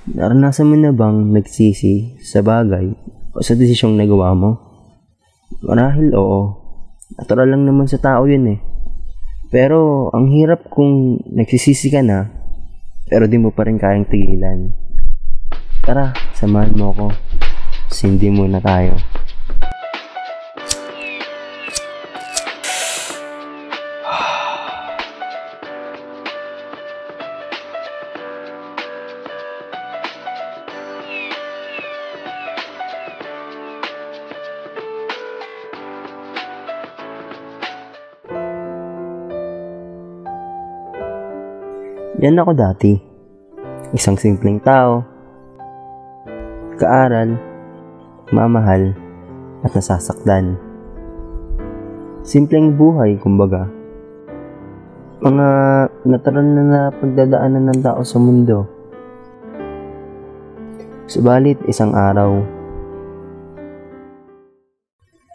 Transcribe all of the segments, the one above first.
Naranasan mo na bang nagsisi sa bagay o sa desisyong nagawa mo? Marahil oo. Natural lang naman sa tao yun eh. Pero ang hirap kung nagsisisi ka na, pero di mo pa rin kayang tigilan. Tara, samahan mo ako. Sindi muna tayo. Yan ako dati. Isang simpleng tao, kaaral, mamahal, at nasasaktan. Simpleng buhay, kumbaga. Mga natural na pagdadaanan ng tao sa mundo. Subalit isang araw,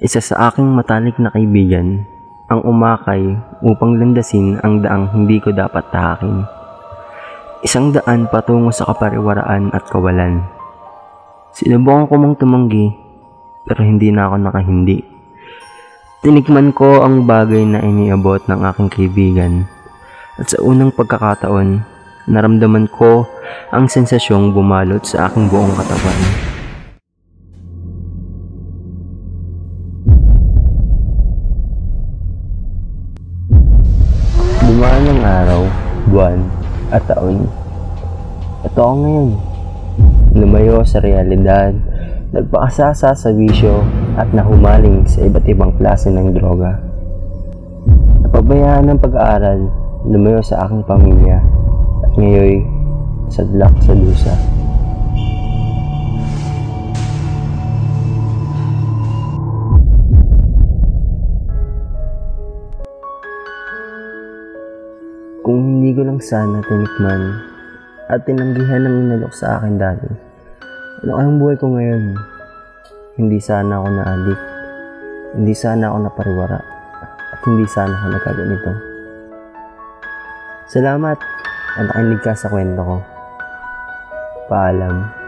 isa sa aking matalik na kaibigan ang umakay upang landasin ang daang hindi ko dapat tahakin. Isang daan patungo sa kapariwaraan at kawalan. Sinubukan ko mong tumanggi, pero hindi na ako nakahindi. Tinikman ko ang bagay na iniabot ng aking kaibigan. At sa unang pagkakataon, naramdaman ko ang sensasyong bumalot sa aking buong katawan. Dumaan ang araw, buwan, at taon. Ito ako ngayon. Lumayo sa realidad, nagpakasasa sa bisyo at nahumaling sa iba't ibang klase ng droga. Napabayaan ng pag-aaral, lumayo sa aking pamilya, at ngayoy sadlak sa dusa. Kung hindi ko lang sana tinikman at tinanggihan ng inalok sa akin dati, ano kayang buhay ko ngayon? Hindi sana ako na-addict, hindi sana ako napariwara, at hindi sana ako nagkaganito. Salamat at nakinig ka sa kwento ko. Paalam.